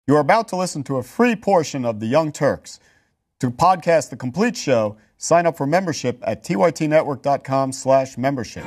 You are about to listen to a free portion of The Young Turks. To podcast the complete show, sign up for membership at tytnetwork.com/membership.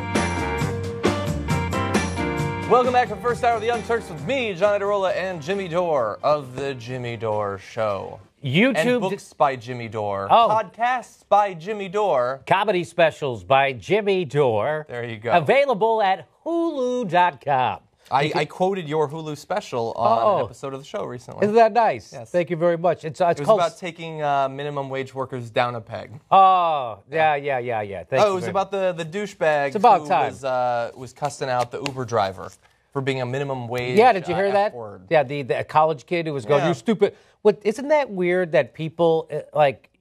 Welcome back to the first hour of The Young Turks with me, John Adirola, and Jimmy Dore of The Jimmy Dore Show. YouTube and books by Jimmy Dore. Podcasts by Jimmy Dore. Comedy specials by Jimmy Dore. There you go. Available at Hulu.com. I quoted your Hulu special on an episode of the show recently. Isn't that nice? Yes. Thank you very much. It was about taking minimum wage workers down a peg. Oh, yeah. Thank you. It was about the douchebag who was cussing out the Uber driver for being a minimum wage. Yeah, did you hear that? F-word. Yeah, the college kid who was going, "You stupid." Isn't that weird that people,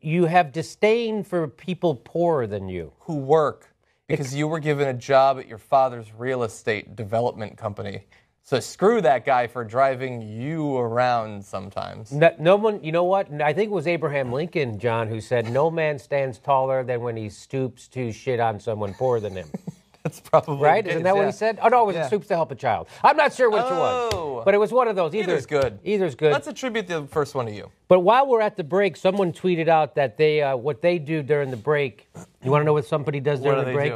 you have disdain for people poorer than you? Who work. Because you were given a job at your father's real estate development company. So screw that guy for driving you around sometimes. No one, you know what? I think it was Abraham Lincoln, John, who said, "No man stands taller than when he stoops to shit on someone poorer than him." That's probably right. Isn't that what he said? Oh no, it was stoops to help a child. I'm not sure which it was, but it was one of those. Either's good. Either's good. Let's attribute the first one to you. But while we're at the break, someone tweeted out that they what they do during the break. You want to know what somebody does during the break?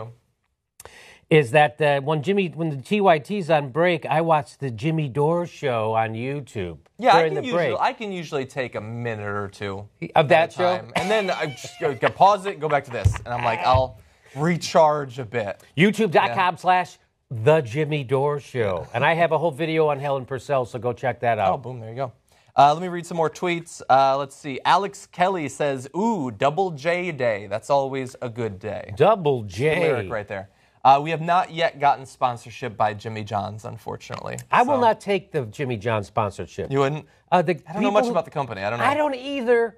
Is that when the TYT's on break, I watch the Jimmy Dore Show on YouTube. Yeah, during the break. I can usually take a minute or two of that show, and then I just pause it, go back to this, and I'm like, I'll recharge a bit. YouTube.com/The Jimmy Dore Show, and I have a whole video on Helen Purcell, so go check that out. Oh, boom, there you go. Let me read some more tweets. Let's see. Alex Kelly says, "Ooh, double J day. That's always a good day." Double J. Good lyric right there. We have not yet gotten sponsorship by Jimmy John's, unfortunately. I will not take the Jimmy John sponsorship. You wouldn't? I don't know much about the company. I don't know. I don't either.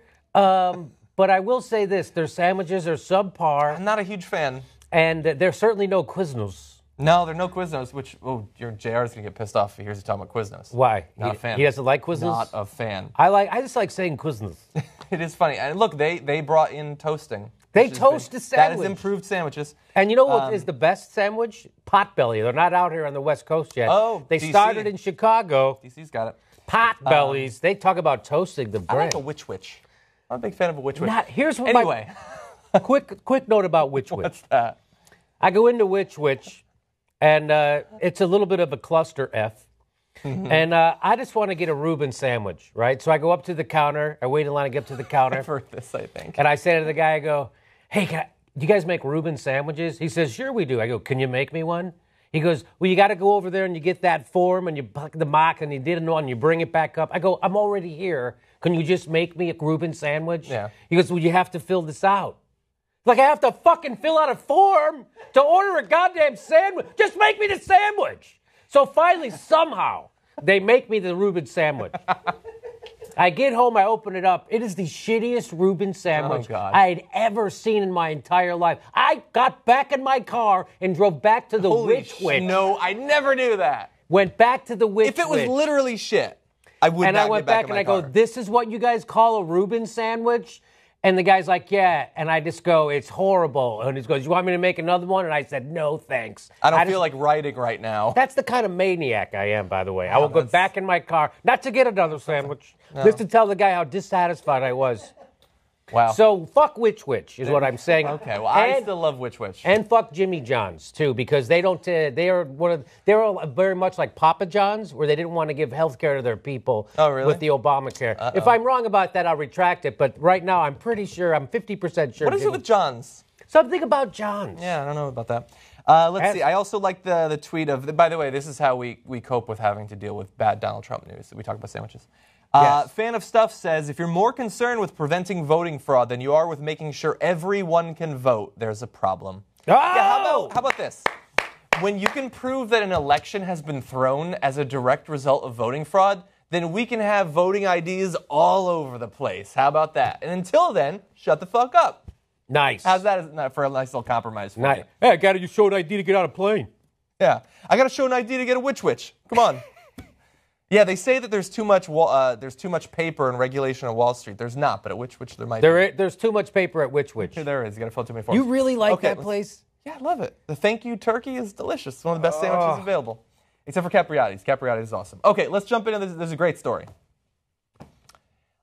But I will say this: their sandwiches are subpar. I'm not a huge fan. And there's certainly no Quiznos. No, there are no Quiznos, which, your JR is going to get pissed off if he hears you talking about Quiznos. Why? Not a fan. He doesn't like Quiznos? Not a fan. I just like saying Quiznos. It is funny. And look, they brought in toasting. They toast the sandwich. That is improved sandwiches. And you know what is the best sandwich? Potbelly. They're not out here on the West Coast yet. Oh, they DC. started in Chicago. DC's got it. Potbellies. They talk about toasting the bread. I like a Witch Witch. I'm a big fan of a Witch Witch. Here's what anyway. Quick note about Witch Witch. What's that? I go into Witch Witch, and it's a little bit of a cluster F. Mm-hmm. And I just want to get a Reuben sandwich, right? So I go up to the counter. I wait in line to get up to the counter. I've heard this, I think. And I say to the guy, I go, "Hey, do you guys make Reuben sandwiches?" He says, "Sure we do." I go, "Can you make me one?" He goes, "Well, you got to go over there and you get that form and you pluck the mock and you did it and you bring it back up." I go, "I'm already here. Can you just make me a Reuben sandwich?" Yeah. He goes, "Well, you have to fill this out." Like, I have to fucking fill out a form to order a goddamn sandwich. Just make me the sandwich. So finally, somehow, they make me the Reuben sandwich. I get home, I open it up. It is the shittiest Reuben sandwich I had ever seen in my entire life. I got back in my car and drove back to the Witch Witch. No, I never knew that. Went back to the Witch Witch. If it was literally shit, I would and not I went get back back in and my I car. go, "This is what you guys call a Reuben sandwich?" And the guy's like, "Yeah." And I just go, "It's horrible." And he goes, "You want me to make another one?" And I said, "No, thanks." I don't feel like writing right now. That's the kind of maniac I am, by the way. I will go back in my car, not to get another sandwich, just to tell the guy how dissatisfied I was. Wow. So fuck Witch Witch is what I'm saying. Okay, well, I still love Witch Witch. And fuck Jimmy John's too, because they don't. They're very much like Papa John's, where they didn't want to give health care to their people. Oh, really? With the Obamacare. If I'm wrong about that, I'll retract it. But right now, I'm pretty sure. I'm 50% sure. What is it with John's? Something about John's. Yeah, I don't know about that. Let's see. I also like the tweet of. By the way, this is how we cope with having to deal with bad Donald Trump news. We talk about sandwiches. Yes. Fan of Stuff says, "If you're more concerned with preventing voting fraud than you are with making sure everyone can vote, there's a problem." Oh! Yeah, how about this? When you can prove that an election has been thrown as a direct result of voting fraud, then we can have voting IDs all over the place. How about that? And until then, shut the fuck up. Nice. How's that for a nice little compromise for you? Hey, I got to show an ID to get on a plane. Yeah. I got to show an ID to get a Witch Witch. Come on. Yeah, they say that there's too much paper and regulation on Wall Street. There's not, but at Witch Witch there might be. There's too much paper at Witch Witch. Here there is. You got to fill too many forms. You really like that place? Yeah, I love it. The Thank You Turkey is delicious. It's one of the best sandwiches available. Except for Capriati's. Capriati's is awesome. Okay, let's jump into this. This is a great story.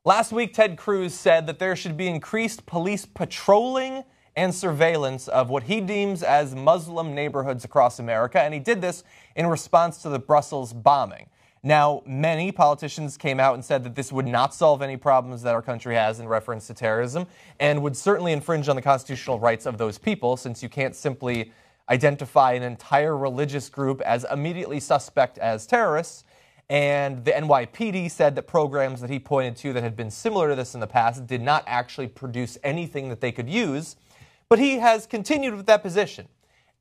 Last week, Ted Cruz said that there should be increased police patrolling and surveillance of what he deems as Muslim neighborhoods across America, and he did this in response to the Brussels bombing. Now, many politicians came out and said that this would not solve any problems that our country has in reference to terrorism and would certainly infringe on the constitutional rights of those people, since you can't simply identify an entire religious group as immediately suspect as terrorists. And the NYPD said that programs that he pointed to that had been similar to this in the past did not actually produce anything that they could use. But he has continued with that position.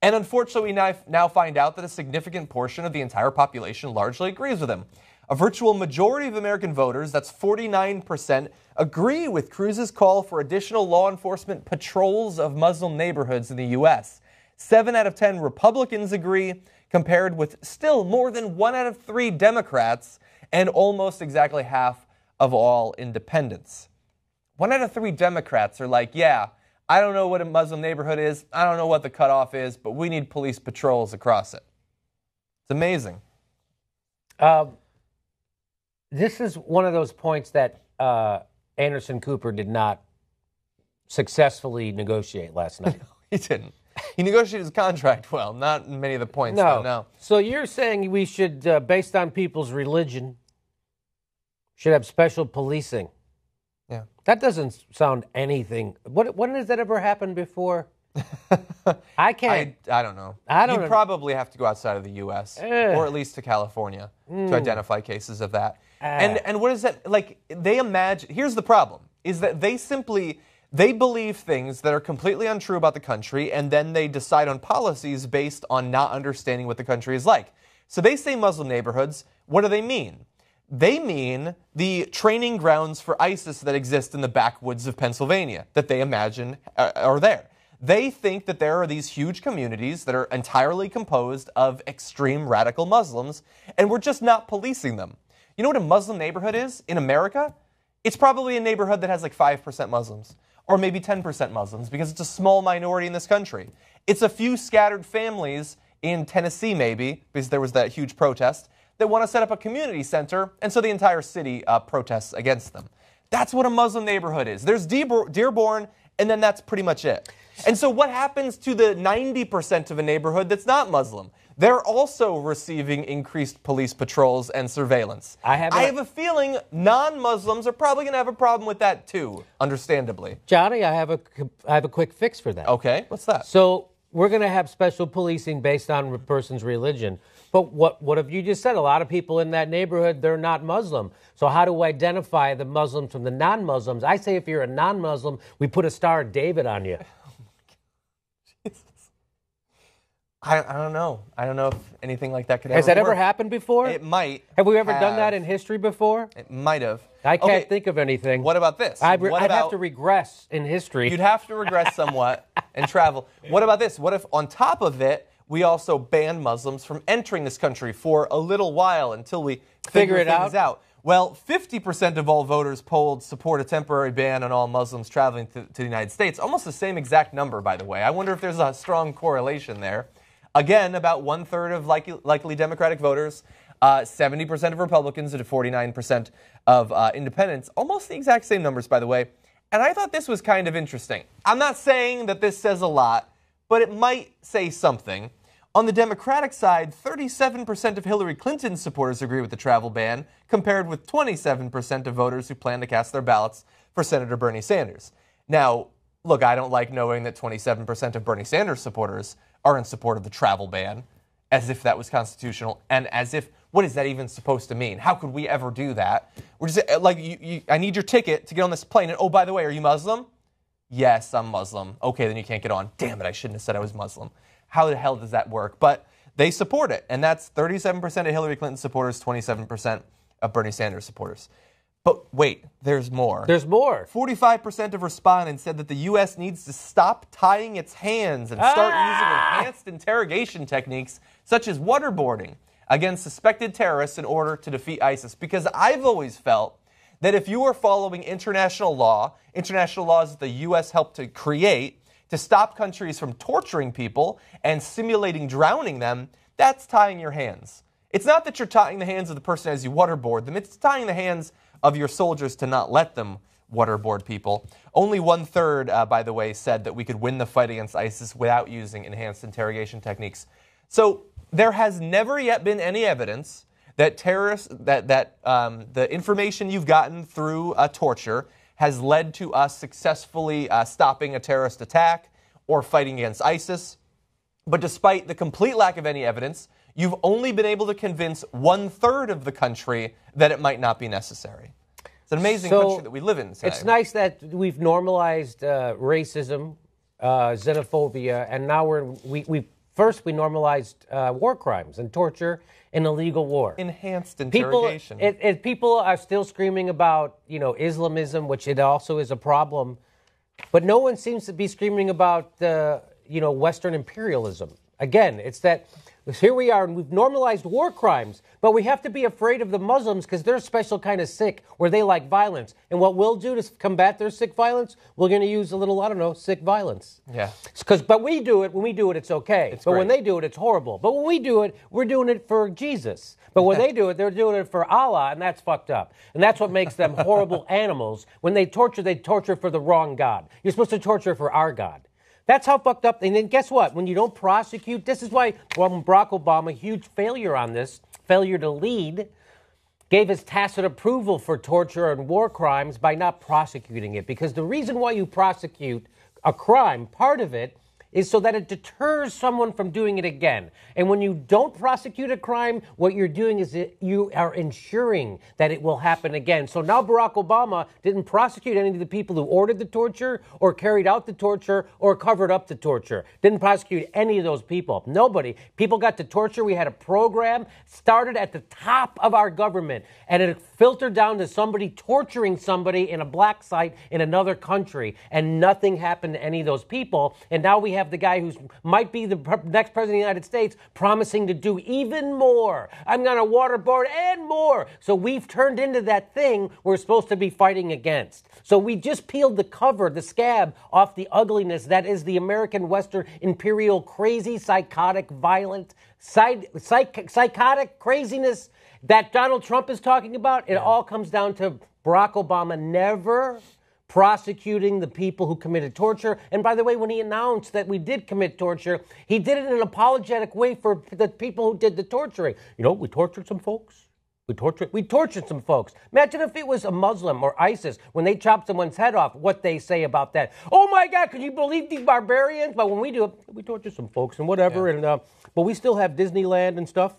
And unfortunately, we now find out that a significant portion of the entire population largely agrees with him. A virtual majority of American voters, that's 49%, agree with Cruz's call for additional law enforcement patrols of Muslim neighborhoods in the U.S. 7 out of 10 Republicans agree, compared with still more than 1 out of 3 Democrats and almost exactly half of all independents. 1 out of 3 Democrats are like, yeah, I don't know what a Muslim neighborhood is, I don't know what the cutoff is, but we need police patrols across it. It's amazing. This is one of those points that Anderson Cooper did not successfully negotiate last night. He didn't. He negotiated his contract well, not many of the points. No. So you're saying we should, based on people's religion, should have special policing. Yeah. That doesn't sound anything. When has that ever happened before? I can't. I don't know. You'd probably have to go outside of the U.S. or at least to California to identify cases of that. And what is that? Like, they imagine, here's the problem, is that they believe things that are completely untrue about the country, and then they decide on policies based on not understanding what the country is like. So they say Muslim neighborhoods. What do they mean? They mean the training grounds for ISIS that exist in the backwoods of Pennsylvania that they imagine are there. They think that there are these huge communities that are entirely composed of extreme radical Muslims, and we're just not policing them. You know what a Muslim neighborhood is in America? It's probably a neighborhood that has like 5% Muslims, or maybe 10% Muslims, because it's a small minority in this country. It's a few scattered families in Tennessee, maybe, because there was that huge protest, that want to set up a community center, and so the entire city protests against them. That's what a Muslim neighborhood is. There's Dearborn, and then that's pretty much it. And so what happens to the 90% of a neighborhood that's not Muslim? They're also receiving increased police patrols and surveillance. I have a feeling non-Muslims are probably going to have a problem with that too, understandably. Johnny, I have a quick fix for that. Okay, what's that? So we're going to have special policing based on a person's religion. But what have you just said? A lot of people in that neighborhood, they're not Muslim. So how do we identify the Muslims from the non-Muslims? I say if you're a non-Muslim, we put a Star of David on you. I don't know. I don't know if anything like that could Has ever that work. ever happened before? It might. Have we ever done that in history before? It might have. I can't think of anything. What about this? I'd have to regress in history. You'd have to regress somewhat and travel. What about this? What if on top of it, we also ban Muslims from entering this country for a little while until we figure things out? Well, 50% of all voters polled support a temporary ban on all Muslims traveling to the United States. Almost the same exact number, by the way. I wonder if there's a strong correlation there. Again, about 1/3 of likely Democratic voters, 70% of Republicans, and 49% of independents. Almost the exact same numbers, by the way. And I thought this was kind of interesting. I'm not saying that this says a lot, but it might say something. On the Democratic side, 37% of Hillary Clinton's supporters agree with the travel ban, compared with 27% of voters who plan to cast their ballots for Senator Bernie Sanders. Now, look, I don't like knowing that 27% of Bernie Sanders supporters are in support of the travel ban, as if that was constitutional, and as if, what is that even supposed to mean? How could we ever do that? We're just like, I need your ticket to get on this plane, and oh, by the way, are you Muslim? Yes, I'm Muslim. Okay, then you can't get on. Damn it, I shouldn't have said I was Muslim. How the hell does that work? But they support it, and that's 37% of Hillary Clinton supporters, 27% of Bernie Sanders supporters. But wait, there's more. There's more. 45% of respondents said that the U.S. needs to stop tying its hands and start using enhanced interrogation techniques, such as waterboarding, against suspected terrorists in order to defeat ISIS. Because I've always felt that if you are following international laws that the U.S. helped to create, to stop countries from torturing people and simulating drowning them, that's tying your hands. It's not that you're tying the hands of the person as you waterboard them. It's tying the hands of your soldiers to not let them waterboard people. Only 1/3, by the way, said that we could win the fight against ISIS without using enhanced interrogation techniques. So there has never yet been any evidence that the information you've gotten through torture has led to us successfully stopping a terrorist attack or fighting against ISIS. But despite the complete lack of any evidence, you've only been able to convince 1/3 of the country that it might not be necessary. It's an amazing country that we live in today. It's nice that we've normalized racism, xenophobia, and now we normalized war crimes and torture and illegal war. Enhanced interrogation. People are still screaming about, Islamism, which it also is a problem, but no one seems to be screaming about, Western imperialism. Again, it's that here we are, and we've normalized war crimes, but we have to be afraid of the Muslims because they're a special kind of sick where they like violence. And what we'll do to combat their sick violence, we're going to use a little, sick violence. Yeah. But when we do it, it's okay. But when they do it, it's horrible. But when we do it, we're doing it for Jesus. But when they do it, they're doing it for Allah, and that's fucked up. And that's what makes them horrible animals. When they torture for the wrong God. You're supposed to torture for our God. That's how fucked up. And then guess what? When you don't prosecute, this is why Barack Obama, huge failure on this, failure to lead, gave his tacit approval for torture and war crimes by not prosecuting it. Because the reason why you prosecute a crime, part of it, is so that it deters someone from doing it again. And when you don't prosecute a crime, what you're doing is you are ensuring that it will happen again. So now Barack Obama didn't prosecute any of the people who ordered the torture or carried out the torture or covered up the torture. Didn't prosecute any of those people. Nobody. People got to torture. We had a program started at the top of our government, and it filtered down to somebody torturing somebody in a black site in another country, and nothing happened to any of those people. And now we have the guy who might be the next president of the United States promising to do even more. I'm going to waterboard and more. So we've turned into that thing we're supposed to be fighting against. So we just peeled the cover, the scab, off the ugliness that is the American Western imperial crazy, psychotic, violent, psychotic craziness that Donald Trump is talking about. It all comes down to Barack Obama never prosecuting the people who committed torture. And by the way, when he announced that we did commit torture, he did it in an apologetic way for the people who did the torturing. We tortured some folks. We tortured some folks. Imagine if it was a Muslim or ISIS, when they chop someone's head off, what they say about that. Oh my God, can you believe these barbarians? But when we do it, we torture some folks and whatever. Yeah. And but we still have Disneyland and stuff.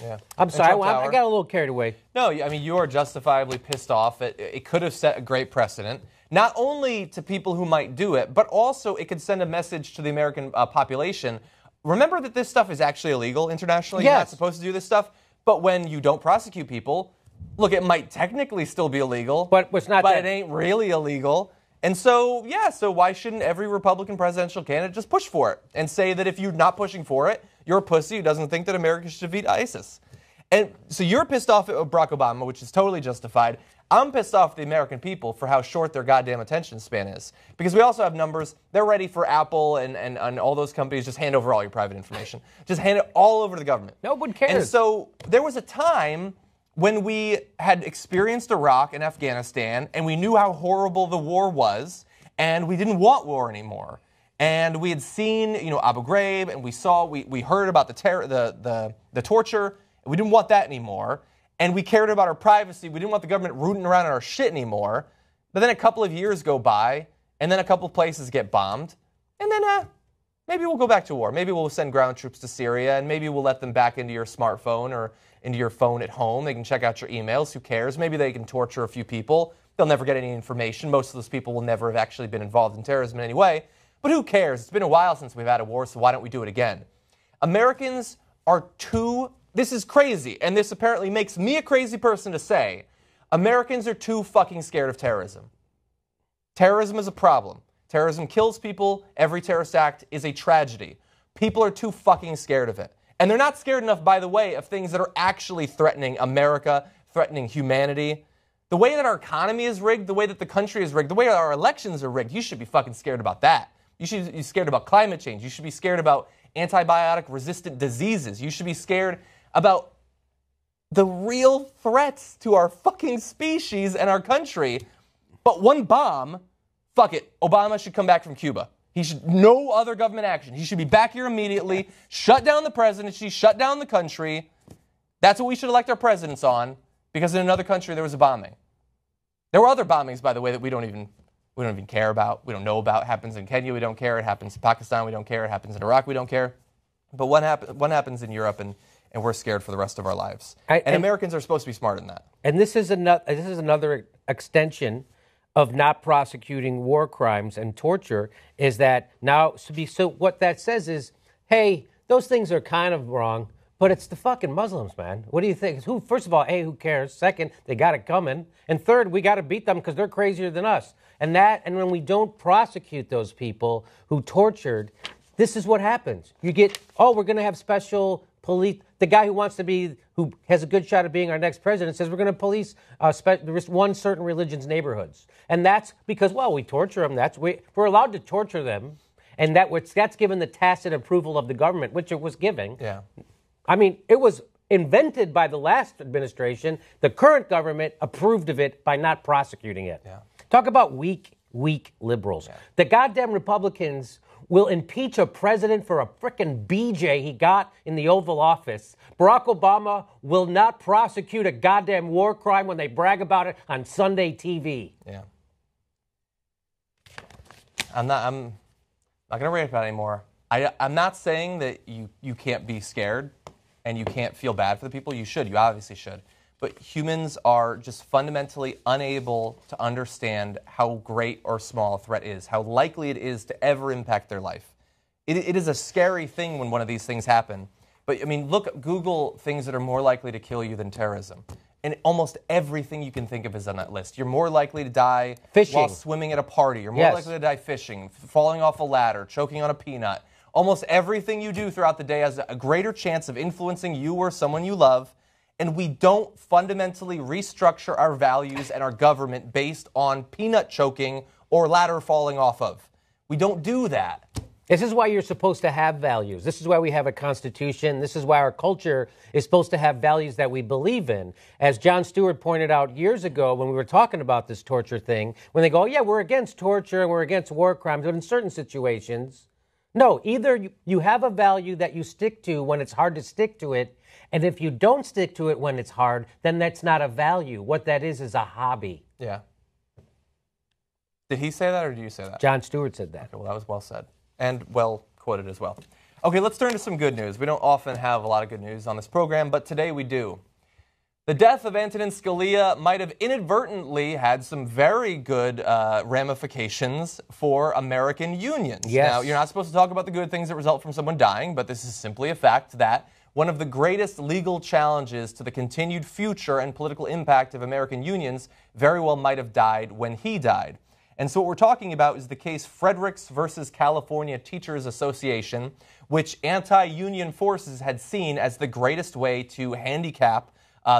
Yeah. I'm sorry, I got a little carried away. No, I mean, you are justifiably pissed off. It could have set a great precedent, not only to people who might do it, but also it could send a message to the American population. Remember that this stuff is actually illegal internationally. Yes. You're not supposed to do this stuff. But when you don't prosecute people, look, it might technically still be illegal. But it's not. But it ain't really illegal. And so, so why shouldn't every Republican presidential candidate just push for it and say that if you're not pushing for it, you're a pussy who doesn't think that America should defeat ISIS? And so you're pissed off at Barack Obama, which is totally justified. I'm pissed off at the American people for how short their goddamn attention span is. Because we also have numbers. They're ready for Apple and all those companies. Just hand over all your private information. Just hand it all over to the government. No one cares. And so there was a time when we had experienced Iraq and Afghanistan, and we knew how horrible the war was, and we didn't want war anymore. And we had seen, Abu Ghraib, and we heard about the torture, and we didn't want that anymore. And we cared about our privacy. We didn't want the government rooting around in our shit anymore. But then a couple of years go by, and then a couple of places get bombed, and then maybe we'll go back to war. Maybe we'll send ground troops to Syria, and maybe we'll let them back into your smartphone or into your phone at home. They can check out your emails. Who cares? Maybe they can torture a few people. They'll never get any information. Most of those people will never have actually been involved in terrorism in any way. But who cares? It's been a while since we've had a war, so why don't we do it again? Americans are this is crazy, and this apparently makes me a crazy person to say. Americans are too fucking scared of terrorism. Terrorism is a problem. Terrorism kills people. Every terrorist act is a tragedy. People are too fucking scared of it. And they're not scared enough, by the way, of things that are actually threatening America, threatening humanity. The way that our economy is rigged, the way that the country is rigged, the way our elections are rigged, you should be fucking scared about that. You should be scared about climate change. You should be scared about antibiotic-resistant diseases. You should be scared about the real threats to our fucking species and our country. But one bomb, fuck it, Obama should come back from Cuba. He should, no other government action. He should be back here immediately, shut down the presidency, shut down the country. That's what we should elect our presidents on, because in another country there was a bombing. There were other bombings, by the way, that we don't even care about. We don't know about. It happens in Kenya, we don't care. It happens in Pakistan, we don't care. It happens in Iraq, we don't care. But what happens in Europe, and we're scared for the rest of our lives. And Americans are supposed to be smarter than that. And this is another extension of not prosecuting war crimes and torture, is that now, so what that says is, hey, those things are kind of wrong, but it's the fucking Muslims, man. What do you think? First of all, A, who cares? Second, they got it coming. And third, we got to beat them because they're crazier than us. And when we don't prosecute those people who tortured, this is what happens. You get, we're going to have special police. The guy who has a good shot of being our next president says we're going to police one certain religion's neighborhoods. And that's because, we torture them. We're allowed to torture them. And that's given the tacit approval of the government, which it was giving. Yeah. I mean, it was invented by the last administration. The current government approved of it by not prosecuting it. Yeah. Talk about weak liberals. Yeah. The goddamn Republicans will impeach a president for a frickin' BJ he got in the Oval Office. Barack Obama will not prosecute a goddamn war crime when they brag about it on Sunday TV. Yeah. I'm not going to rant about it anymore. I'm not saying that you can't be scared and you can't feel bad for the people. You should. You obviously should. But humans are just fundamentally unable to understand how great or small a threat is, how likely it is to ever impact their life. It is a scary thing when one of these things happen. But, I mean, Google things that are more likely to kill you than terrorism. And almost everything you can think of is on that list. You're more likely to die while swimming at a party. You're more likely to die fishing, falling off a ladder, choking on a peanut. Almost everything you do throughout the day has a greater chance of influencing you or someone you love. And we don't fundamentally restructure our values and our government based on peanut choking or ladder falling off of. We don't do that. This is why you're supposed to have values. This is why we have a constitution. This is why our culture is supposed to have values that we believe in. As Jon Stewart pointed out years ago when we were talking about this torture thing, when they go, we're against torture and we're against war crimes, but in certain situations, no, either you have a value that you stick to when it's hard to stick to it, and if you don't stick to it when it's hard, then that's not a value. What that is a hobby. Yeah. Did he say that or did you say that? Jon Stewart said that. Okay, well, that was well said. And well quoted as well. Okay, let's turn to some good news. We don't often have a lot of good news on this program, but today we do. The death of Antonin Scalia might have inadvertently had some very good ramifications for American unions. Yes. Now, you're not supposed to talk about the good things that result from someone dying, but this is simply a fact that one of the greatest legal challenges to the continued future and political impact of American unions very well might have died when he died. And so what we're talking about is the case Fredericks versus California Teachers Association, which anti-union forces had seen as the greatest way to handicap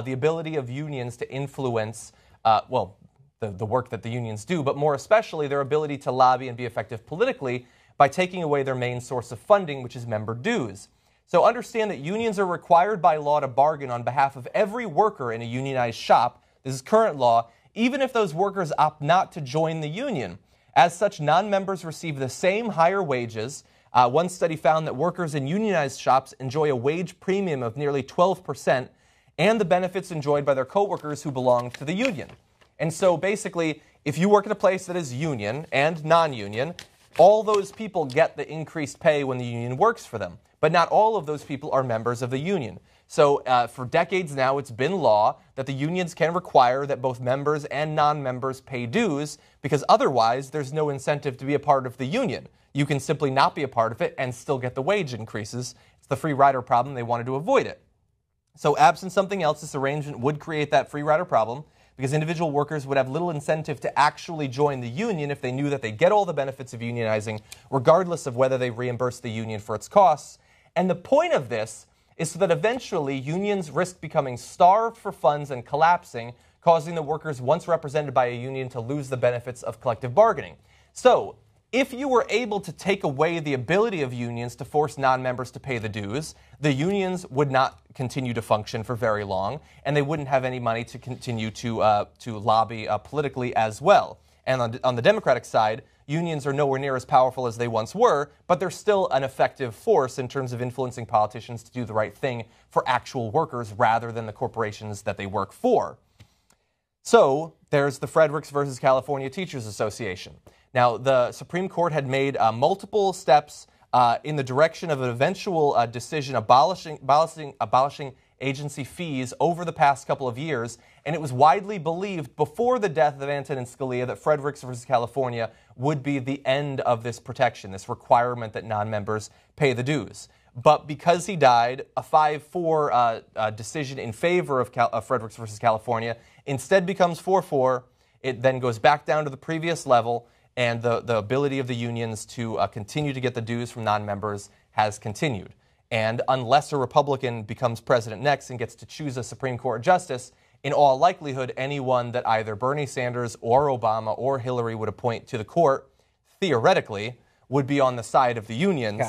the ability of unions to influence, the work that the unions do, but more especially their ability to lobby and be effective politically by taking away their main source of funding, which is member dues. So understand that unions are required by law to bargain on behalf of every worker in a unionized shop. This is current law, even if those workers opt not to join the union. As such, non-members receive the same higher wages. One study found that workers in unionized shops enjoy a wage premium of nearly 12%, and the benefits enjoyed by their coworkers who belong to the union. And so basically, if you work at a place that is union and non-union, all those people get the increased pay when the union works for them. But not all of those people are members of the union. So for decades now, it's been law that the unions can require that both members and non-members pay dues, because otherwise there's no incentive to be a part of the union. You can simply not be a part of it and still get the wage increases. It's the free rider problem. They wanted to avoid it. So absent something else, this arrangement would create that free rider problem, because individual workers would have little incentive to actually join the union if they knew that they get all the benefits of unionizing, regardless of whether they reimburse the union for its costs. And the point of this is so that eventually unions risk becoming starved for funds and collapsing, causing the workers once represented by a union to lose the benefits of collective bargaining. So if you were able to take away the ability of unions to force non-members to pay the dues, the unions would not continue to function for very long, and they wouldn't have any money to continue to lobby politically as well. And on the Democratic side, unions are nowhere near as powerful as they once were, but they're still an effective force in terms of influencing politicians to do the right thing for actual workers rather than the corporations that they work for. So there's the Fredericks versus California Teachers Association. Now, the Supreme Court had made multiple steps in the direction of an eventual decision abolishing agency fees over the past couple of years, and it was widely believed before the death of Antonin Scalia that Fredericks versus California would be the end of this protection, this requirement that non-members pay the dues. But because he died, a 5-4 decision in favor of Fredericks versus California instead becomes 4-4. It then goes back down to the previous level, and the ability of the unions to continue to get the dues from non-members has continued. And unless a Republican becomes president next and gets to choose a Supreme Court justice, in all likelihood, anyone that either Bernie Sanders or Obama or Hillary would appoint to the court, theoretically, would be on the side of the unions.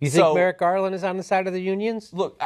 You think Merrick Garland is on the side of the unions? Look,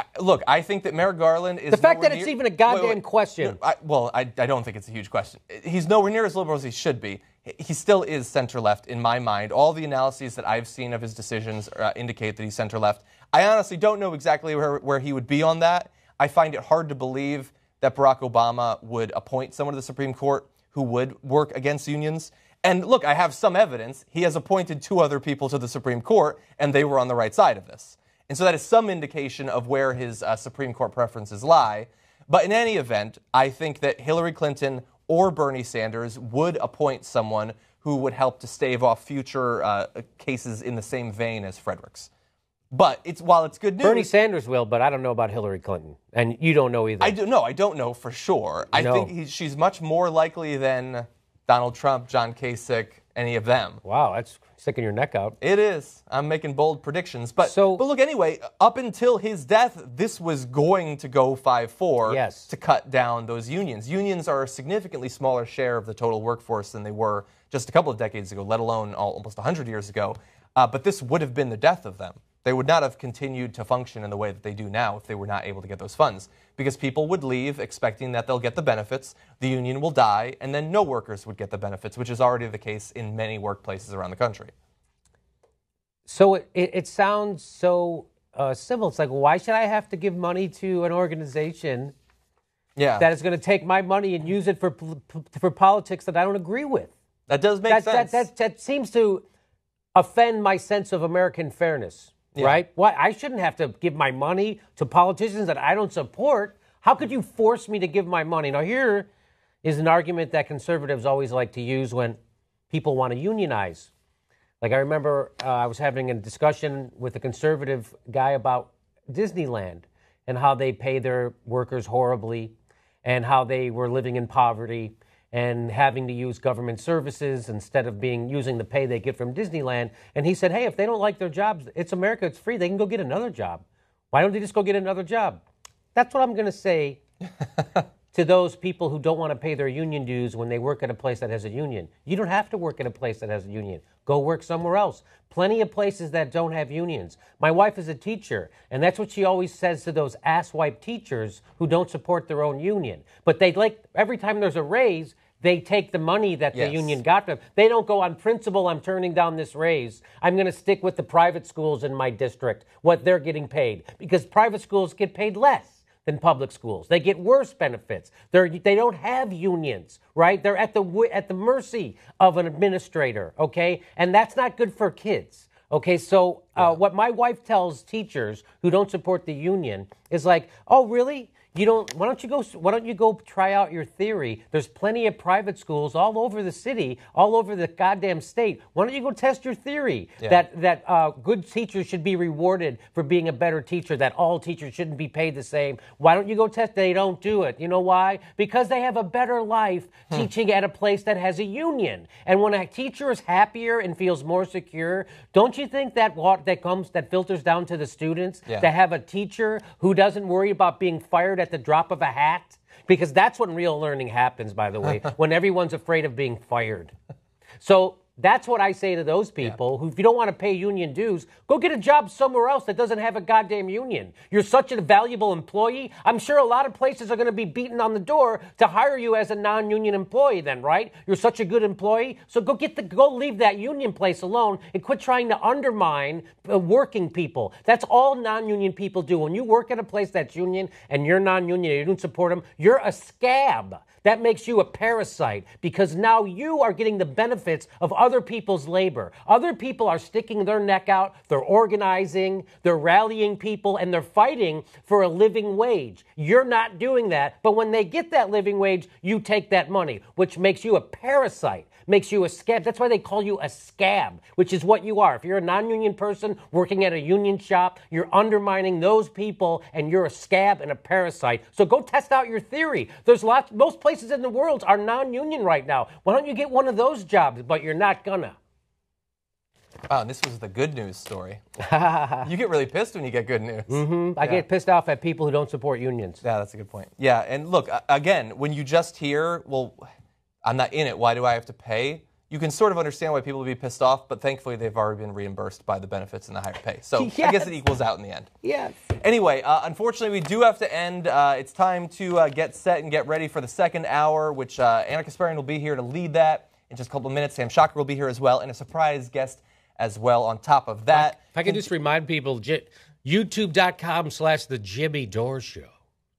I think that Merrick Garland is... The fact that it's even a goddamn question. I don't think it's a huge question. He's nowhere near as liberal as he should be. He still is center-left in my mind. All the analyses that I've seen of his decisions indicate that he's center-left. I honestly don't know exactly where he would be on that. I find it hard to believe that Barack Obama would appoint someone to the Supreme Court who would work against unions. And look, I have some evidence. He has appointed 2 other people to the Supreme Court, and they were on the right side of this. And so that is some indication of where his Supreme Court preferences lie. But in any event, I think that Hillary Clinton or Bernie Sanders would appoint someone who would help to stave off future cases in the same vein as Fredericks. But while it's good news... Bernie Sanders will, but I don't know about Hillary Clinton. And you don't know either. I don't know for sure. I think she's much more likely than Donald Trump, John Kasich, any of them. Wow, that's sticking your neck out. It is. I'm making bold predictions. But look, anyway, up until his death, this was going to go 5-4 to cut down those unions. Unions are a significantly smaller share of the total workforce than they were just a couple of decades ago, let alone almost 100 years ago. But this would have been the death of them. They would not have continued to function in the way that they do now if they were not able to get those funds. Because people would leave expecting that they'll get the benefits, the union will die, and then no workers would get the benefits, which is already the case in many workplaces around the country. So it sounds so simple. It's like, why should I have to give money to an organization that is going to take my money and use it for politics that I don't agree with? That does make sense. That seems to offend my sense of American fairness. Yeah. Right? Why I shouldn't have to give my money to politicians that I don't support. How could you force me to give my money? Now, here is an argument that conservatives always like to use when people want to unionize. Like, I remember I was having a discussion with a conservative guy about Disneyland and how they pay their workers horribly and how they were living in poverty and having to use government services instead of using the pay they get from Disneyland. And he said, hey, if they don't like their jobs, it's America, it's free, they can go get another job. Why don't they just go get another job? That's what I'm going to say to those people who don't want to pay their union dues when they work at a place that has a union. You don't have to work at a place that has a union. Go work somewhere else. Plenty of places that don't have unions. My wife is a teacher, and that's what she always says to those asswipe teachers who don't support their own union. But every time there's a raise, they take the money that the union got them. They don't go on principle, I'm turning down this raise. I'm going to stick with the private schools in my district, what they're getting paid. Because private schools get paid less than public schools. They get worse benefits. They don't have unions, right? They're at the mercy of an administrator, okay? And that's not good for kids. Okay, so what my wife tells teachers who don't support the union is like, oh, really? Why don't you go try out your theory? There's plenty of private schools all over the city, all over the goddamn state. Why don't you go test your theory that good teachers should be rewarded for being a better teacher, that all teachers shouldn't be paid the same? Why don't you go test? They don't do it. You know why? Because they have a better life teaching at a place that has a union. And when a teacher is happier and feels more secure, don't you think that filters down to the students to have a teacher who doesn't worry about being fired at the drop of a hat? Because that's when real learning happens, by the way, when everyone's afraid of being fired. So That's what I say to those people who, if you don't want to pay union dues, go get a job somewhere else that doesn't have a goddamn union. You're such a valuable employee. I'm sure a lot of places are going to be beating on the door to hire you as a non-union employee then, right? You're such a good employee. So go leave that union place alone and quit trying to undermine working people. That's all non-union people do. When you work at a place that's union and you're non-union and you don't support them, you're a scab. That makes you a parasite because now you are getting the benefits of other people's labor. Other people are sticking their neck out, they're organizing, they're rallying people, and they're fighting for a living wage. You're not doing that, but when they get that living wage, you take that money, which makes you a parasite, makes you a scab. That's why they call you a scab, which is what you are. If you're a non-union person working at a union shop, you're undermining those people, and you're a scab and a parasite. So go test out your theory. Most places in the world are non-union right now. Why don't you get one of those jobs? But you're not gonna. Oh, and this was the good news story. You get really pissed when you get good news. Mm-hmm. I get pissed off at people who don't support unions. Yeah, that's a good point. Yeah, and look, again, when you just hear, well, I'm not in it, why do I have to pay? You can sort of understand why people would be pissed off, but thankfully they've already been reimbursed by the benefits and the higher pay. So I guess it equals out in the end. Yes. Anyway, unfortunately, we do have to end. It's time to get set and get ready for the second hour, which Anna Kasparian will be here to lead that in just a couple of minutes. Sam Shocker will be here as well, and a surprise guest as well on top of that. If I could just remind people, youtube.com/The Jimmy Dore Show.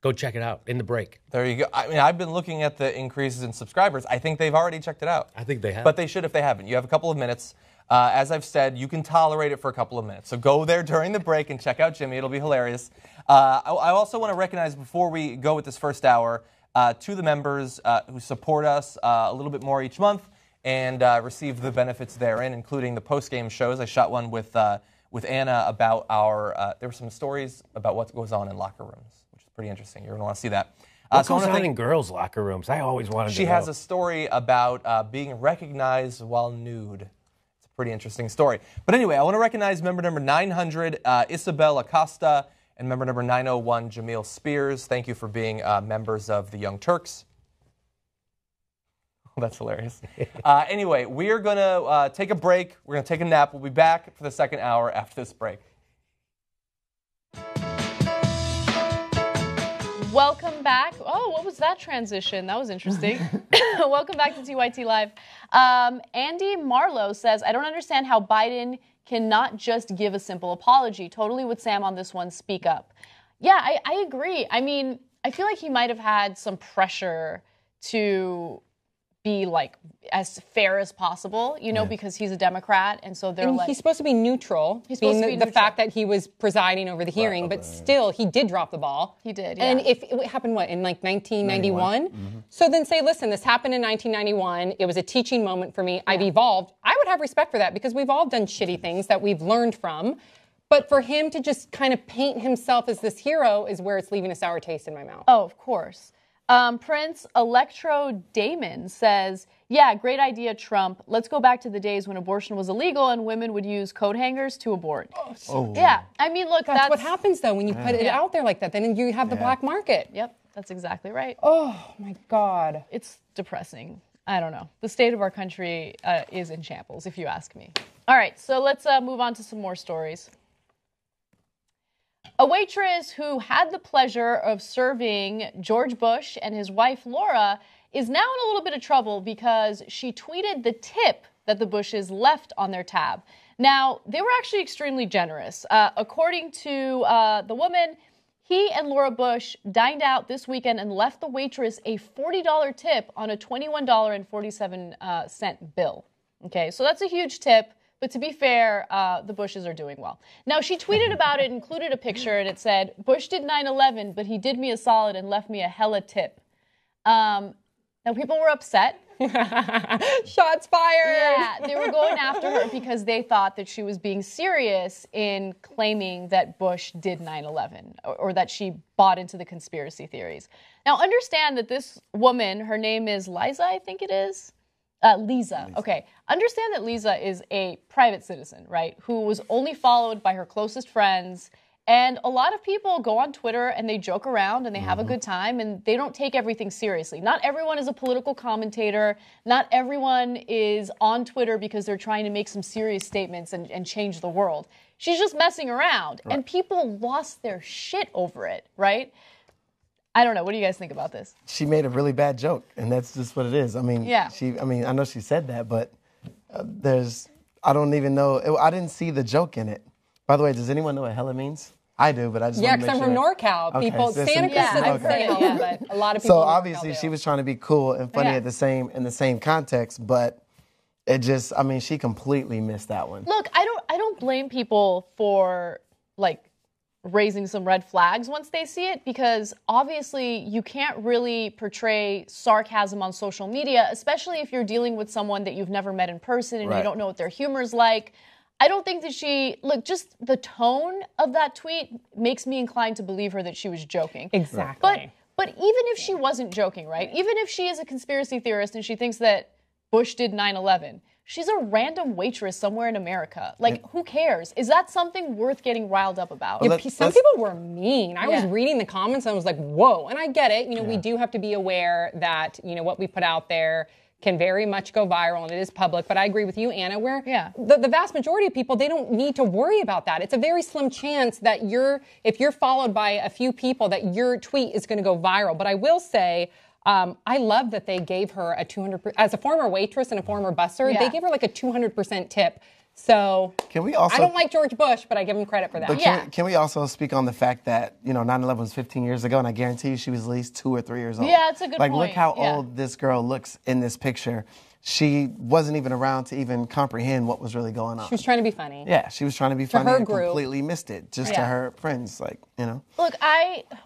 Go check it out in the break. There you go. I mean, I've been looking at the increases in subscribers. I think they've already checked it out. I think they have. But they should if they haven't. You have a couple of minutes. As I've said, you can tolerate it for a couple of minutes. So go there during the break and check out Jimmy. It'll be hilarious. I also want to recognize, before we go with this first hour, to the members who support us a little bit more each month and receive the benefits therein, including the post-game shows. I shot one with Anna about there were some stories about what goes on in locker rooms. Pretty interesting. You're going to want to see that. What goes on in girls' locker rooms? I always wanted to know. She has a story about being recognized while nude. It's a pretty interesting story. But anyway, I want to recognize member number 900, Isabel Acosta, and member number 901, Jamil Spears. Thank you for being members of the Young Turks. That's hilarious. Anyway, we're going to take a break. We're going to take a nap. We'll be back for the second hour after this break. Welcome back. Oh, what was that transition? That was interesting. Welcome back to TYT Live. Andy Marlowe says, I don't understand how Biden cannot just give a simple apology. Totally with Sam on this one. Speak up. Yeah, I agree. I mean, I feel like he might have had some pressure to be like as fair as possible, you know, because he's a Democrat, and so they're like, he's supposed to be neutral. He's supposed to be the fact that he was presiding over the hearing, but still he did drop the ball. He did, And if it happened in like 1991, so then say, listen, this happened in 1991. It was a teaching moment for me. I've evolved. I would have respect for that because we've all done shitty things that we've learned from. But for him to just kind of paint himself as this hero is where it's leaving a sour taste in my mouth. Oh, of course. Prince Electro Damon says, yeah, great idea, Trump. Let's go back to the days when abortion was illegal and women would use coat hangers to abort. Yeah, I mean, look, that's what happens, though, when you put it out there like that. Then you have the black market. Yep, that's exactly right. Oh, my God. It's depressing. I don't know. The state of our country is in shambles, if you ask me. All right, so let's move on to some more stories. A waitress who had the pleasure of serving George Bush and his wife Laura is now in a little bit of trouble because she tweeted the tip that the Bushes left on their tab. Now, they were actually extremely generous. According to the woman, he and Laura Bush dined out this weekend and left the waitress a $40 tip on a $21.47 bill. Okay, so that's a huge tip. But to be fair, the Bushes are doing well. Now, she tweeted about it, included a picture, and it said, Bush did 9/11, but he did me a solid and left me a hella tip. Now, people were upset. Shots fired. Yeah, they were going after her because they thought that she was being serious in claiming that Bush did 9/11 or that she bought into the conspiracy theories. Now, understand that this woman, her name is Liza, I think it is. Lisa. Okay. Understand that Lisa is a private citizen, right, who was only followed by her closest friends And a lot of people go on Twitter and they joke around and they have a good time and they don't take everything seriously. Not everyone is a political commentator. Not everyone is on Twitter because they're trying to make some serious statements and change the world. She's just messing around. Right. And people lost their shit over it, right? I don't know. What do you guys think about this? She made a really bad joke, and that's just what it is. I mean, I know she said that, but I don't even know. I didn't see the joke in it. By the way, does anyone know what hella means? I do, but I just want to make sure. Yeah, because I'm from NorCal. Okay, People, so Santa Cruz I've heard hella, but a lot of people. So obviously she was trying to be cool and funny in the same context, but it just, I mean, she completely missed that one. Look, I don't blame people for raising some red flags once they see it, because obviously you can't really portray sarcasm on social media, especially if you're dealing with someone that you've never met in person and you don't know what their humor's like. I don't think that just the tone of that tweet makes me inclined to believe her that she was joking. Exactly. But even if she wasn't joking, right? Even if she is a conspiracy theorist and she thinks that Bush did 9/11, she's a random waitress somewhere in America. Who cares? Is that something worth getting riled up about? Some people were mean. I was reading the comments and I was like, whoa. And I get it. We do have to be aware that, what we put out there can very much go viral and it is public. But I agree with you, Anna, where the vast majority of people, they don't need to worry about that. It's a very slim chance that if you're followed by a few people, that your tweet is going to go viral. But I will say, I love that they gave her a 200%, as a former waitress and a former busser, they gave her like a 200% tip. So can we also, I don't like George Bush, but I give him credit for that. But can we also speak on the fact that, 9/11 was 15 years ago, and I guarantee you she was at least 2 or 3 years old. Yeah, it's a good point. Look how old this girl looks in this picture. She wasn't even around to even comprehend what was really going on. She was trying to be funny. Yeah, she was trying to be funny and completely missed it, just to her friends, Look,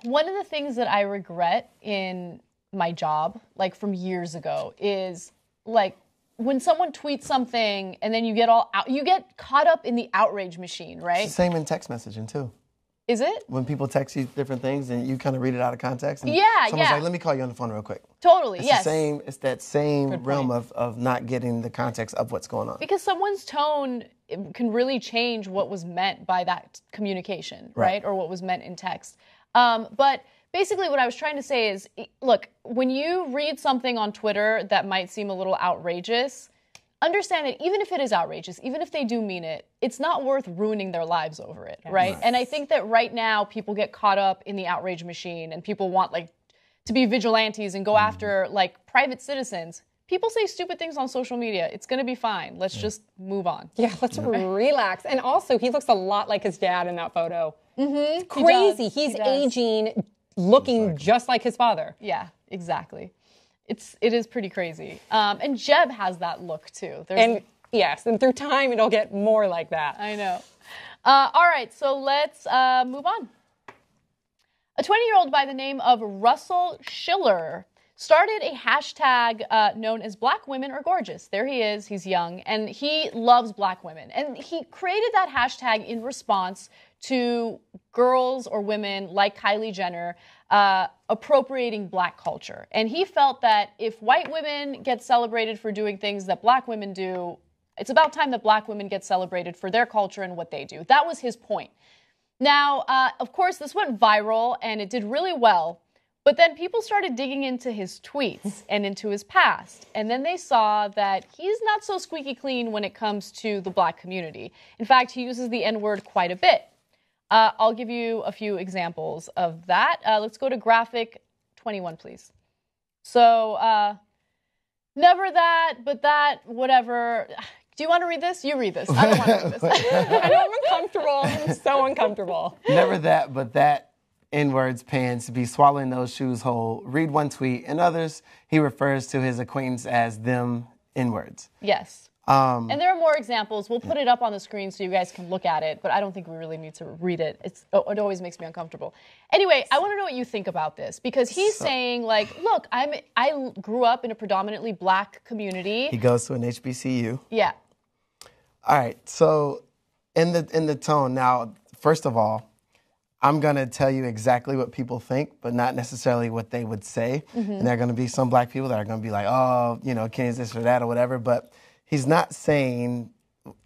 one of the things that I regret in my job, from years ago, is when someone tweets something and then you get caught up in the outrage machine, right? It's the same in text messaging too. Is it? When people text you different things and you kind of read it out of context. And someone's like, let me call you on the phone real quick. Totally, yes. It's that same realm of not getting the context of what's going on. Because someone's tone can really change what was meant by that communication, right? Or what was meant in text. But basically what I was trying to say is, look, when you read something on Twitter that might seem a little outrageous, understand that even if it is outrageous, even if they do mean it, it's not worth ruining their lives over it, right? And I think that right now people get caught up in the outrage machine and people want to be vigilantes and go after private citizens. People say stupid things on social media. It's going to be fine. Let's just move on. Yeah, let's relax. And also, he looks a lot like his dad in that photo. Mm-hmm. Crazy. He's aging, looking just like his father. Yeah, exactly. It is pretty crazy. And Jeb has that look too. Yes, and through time it'll get more like that. I know. All right, so let's move on. A 20-year-old by the name of Russell Schiller started a hashtag known as Black Women Are Gorgeous. There he is, he's young, and he loves black women. And he created that hashtag in response to girls or women like Kylie Jenner appropriating black culture. And he felt that if white women get celebrated for doing things that black women do, it's about time that black women get celebrated for their culture and what they do. That was his point. Now, of course, this went viral and it did really well. But then people started digging into his tweets and into his past. And then they saw that he's not so squeaky clean when it comes to the black community. In fact, he uses the N-word quite a bit. I'll give you a few examples of that. Let's go to graphic 21, please. So, never that, but that, whatever. Do you want to read this? You read this. I don't want to read this. I know I'm uncomfortable. I'm so uncomfortable. Never that, but that. N-words pants be swallowing those shoes whole. Read one tweet. In others, he refers to his acquaintance as them N-words. Yes. And there are more examples. We'll put it up on the screen so you guys can look at it, but I don't think we really need to read it. It always makes me uncomfortable. Anyway, I want to know what you think about this, because he's saying, look, I grew up in a predominantly black community. He goes to an HBCU. Yeah. All right. So in the tone, now, first of all, I'm going to tell you exactly what people think, but not necessarily what they would say. Mm-hmm. And there are going to be some black people that are going to be like, oh, Kenny's this or that or whatever. But he's not saying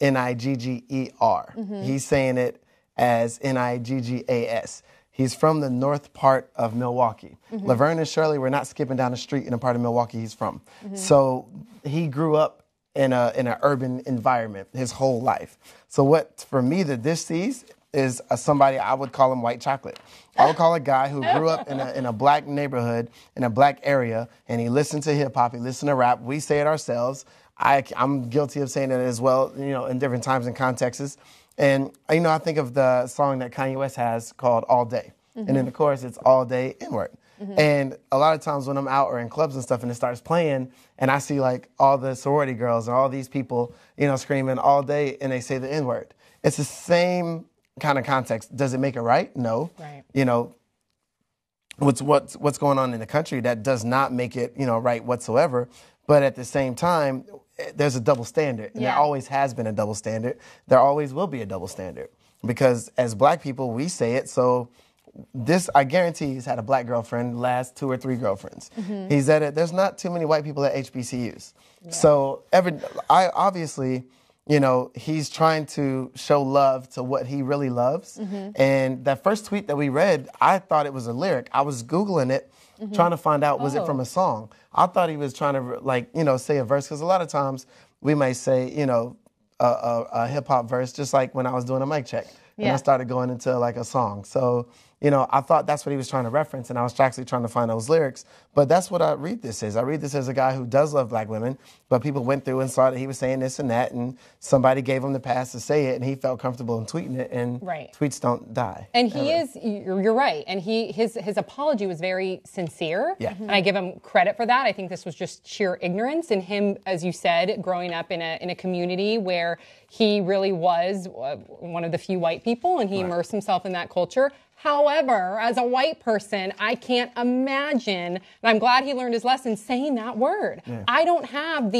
Nigger. Mm-hmm. He's saying it as Niggas. He's from the north part of Milwaukee. Laverne and Shirley were not skipping down the street in a part of Milwaukee he's from. So he grew up in an urban environment his whole life. So what, for me, that this sees is somebody, I would call him white chocolate. I would call a guy who grew up in a black neighborhood, in a black area, and he listened to hip hop, he listened to rap. We say it ourselves. I'm guilty of saying it as well, in different times and contexts. And, I think of the song that Kanye West has called All Day. And in the chorus, it's all day N-word. And a lot of times when I'm out or in clubs and stuff and it starts playing and I see like all the sorority girls and all these people, screaming all day and they say the N-word. It's the same kind of context. Does it make it right? No. Right. What's going on in the country, that does not make it, right whatsoever. But at the same time, there's a double standard. And there always has been a double standard. There always will be a double standard. Because as black people, we say it. So I guarantee he's had a black girlfriend, last 2 or 3 girlfriends. He's at it. There's not too many white people at HBCUs. Yeah. So obviously, he's trying to show love to what he really loves. And that first tweet that we read, I thought it was a lyric. I was Googling it, trying to find out, was it from a song? I thought he was trying to, say a verse, because a lot of times we may say, a hip-hop verse, just like when I was doing a mic check. And I started going into like a song. So, I thought that's what he was trying to reference, and I was actually trying to find those lyrics. But that's what I read this as. I read this as a guy who does love black women, but people went through and saw that he was saying this and that, and somebody gave him the pass to say it, and he felt comfortable in tweeting it, and tweets don't die. And you're right, and his apology was very sincere, and I give him credit for that. I think this was just sheer ignorance, and him, as you said, growing up in a community where he really was one of the few white people, and he immersed himself in that culture. However, as a white person, I can't imagine, and I'm glad he learned his lesson, saying that word. I don't have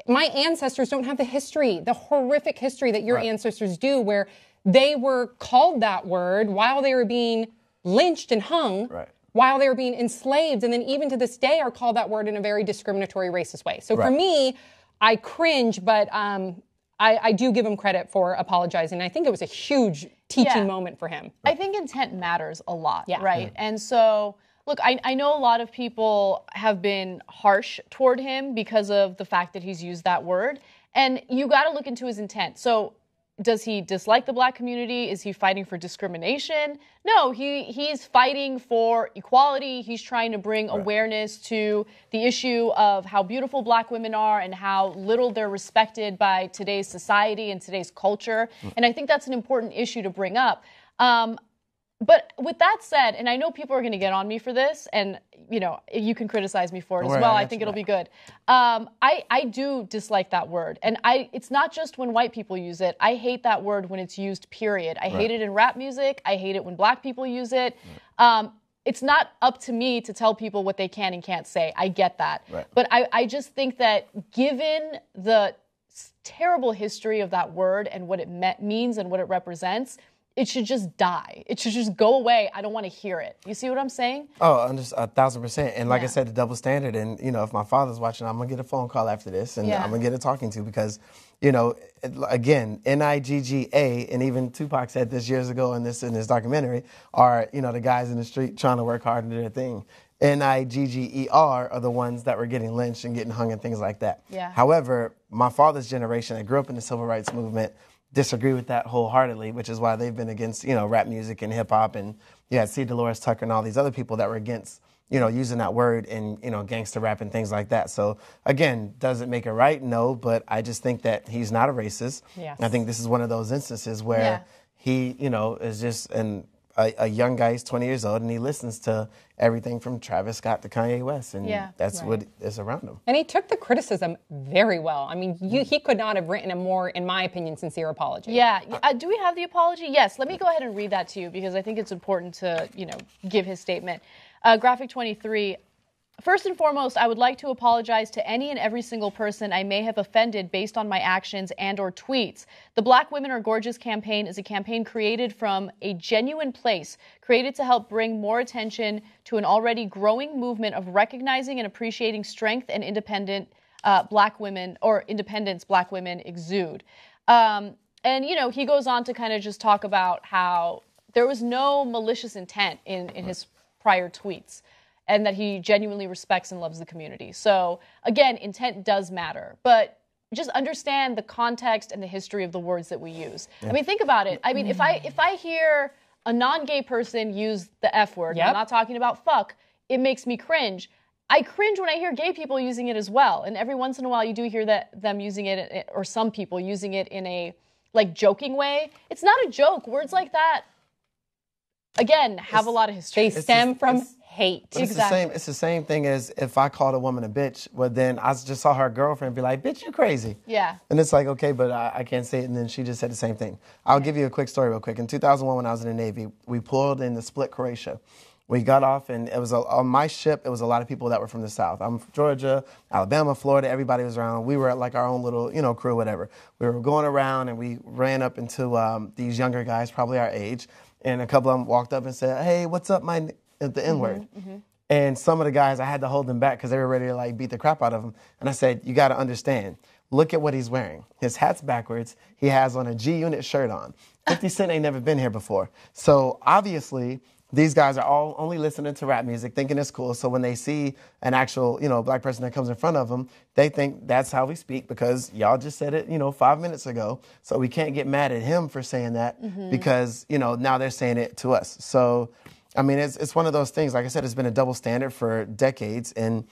my ancestors don't have the history, the horrific history that your ancestors do, where they were called that word while they were being lynched and hung, while they were being enslaved, and then even to this day are called that word in a very discriminatory, racist way. So for me, I cringe, but I do give him credit for apologizing. I think it was a huge teaching moment for him. I think intent matters a lot, right? And so, look, I know a lot of people have been harsh toward him because of the fact that he's used that word. And you got to look into his intent. So does he dislike the black community? Is he fighting for discrimination? No, he's fighting for equality. He's trying to bring awareness to the issue of how beautiful black women are and how little they're respected by today's society and today's culture. And I think that's an important issue to bring up. But with that said, and I know people are going to get on me for this, and you can criticize me for it as well. I think it'll be good. I do dislike that word, and it's not just when white people use it. I hate that word when it's used. Period. I hate it in rap music. I hate it when black people use it. It's not up to me to tell people what they can and can't say. I get that, but I just think that given the terrible history of that word and what it means and what it represents, it should just die. It should just go away. I don't want to hear it. You see what I'm saying? Oh, 1,000%. And like I said, the double standard. And, if my father's watching, I'm going to get a phone call after this. And I'm going to get a talking to because, again, Nigga, and even Tupac said this years ago in this documentary, are, the guys in the street trying to work hard and do their thing. Nigger are the ones that were getting lynched and getting hung and things like that. However, my father's generation that grew up in the civil rights movement disagree with that wholeheartedly, which is why they've been against, rap music and hip hop, and see Dolores Tucker and all these other people that were against, using that word in, gangster rap and things like that. So again, does it make it right? No, but I just think that he's not a racist. I think this is one of those instances where he, is just a young guy. He's 20 years old, and he listens to everything from Travis Scott to Kanye West, and that's what is around him. And he took the criticism very well. I mean, he could not have written a more, in my opinion, sincere apology. Do we have the apology? Yes. Let me go ahead and read that to you because I think it's important to, give his statement. Graphic 23. First and foremost, I would like to apologize to any and every single person I may have offended based on my actions and or tweets. The Black Women Are Gorgeous campaign is a campaign created from a genuine place, created to help bring more attention to an already growing movement of recognizing and appreciating strength and independence Black women exude. And, you know, he goes on to kind of just talk about how there was no malicious intent in his prior tweets, and that he genuinely respects and loves the community. So, again, intent does matter. But just understand the context and the history of the words that we use. I mean, think about it. I mean, if I hear a non-gay person use the F word, I'm not talking about fuck, it makes me cringe. I cringe when I hear gay people using it as well. And every once in a while you do hear them using it, or some people using it in a like joking way. It's not a joke. Words like that, again, have a lot of history. They stem from hate. But it's the same thing as if I called a woman a bitch, well, then I just saw her girlfriend be like, bitch, you crazy. Yeah. And it's like, okay, but I can't say it. And then she just said the same thing. I'll give you a quick story real quick. In 2001, when I was in the Navy, we pulled in the Split, Croatia. We got off, and it was on my ship, it was a lot of people that were from the South. I'm from Georgia, Alabama, Florida, everybody was around. We were like our own little, crew, whatever. We were going around, and we ran up into these younger guys, probably our age, and a couple of them walked up and said, hey, what's up, the N-word. And some of the guys, I had to hold them back because they were ready to like beat the crap out of him. And I said, you got to understand, look at what he's wearing. His hat's backwards. He has on a G-Unit shirt on. 50 Cent ain't never been here before. So obviously, these guys are all only listening to rap music, thinking it's cool. So when they see an actual, black person that comes in front of them, they think that's how we speak because y'all just said it, 5 minutes ago. So we can't get mad at him for saying that because, now they're saying it to us. So, I mean, it's one of those things. Like I said, it's been a double standard for decades, and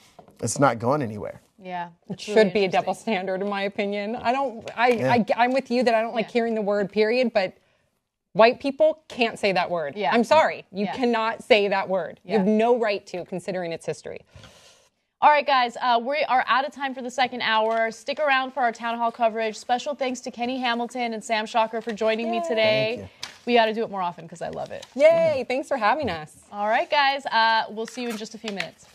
it's not going anywhere. Yeah, it should be a double standard, in my opinion. I'm with you that I don't like hearing the word period, but white people can't say that word. Yeah. I'm sorry. You cannot say that word. You have no right to, considering its history. All right, guys, we are out of time for the second hour. Stick around for our town hall coverage. Special thanks to Kenny Hamilton and Sam Shocker for joining me today. Thank you. We got to do it more often because I love it. Yay. Thanks for having us. All right, guys, we'll see you in just a few minutes.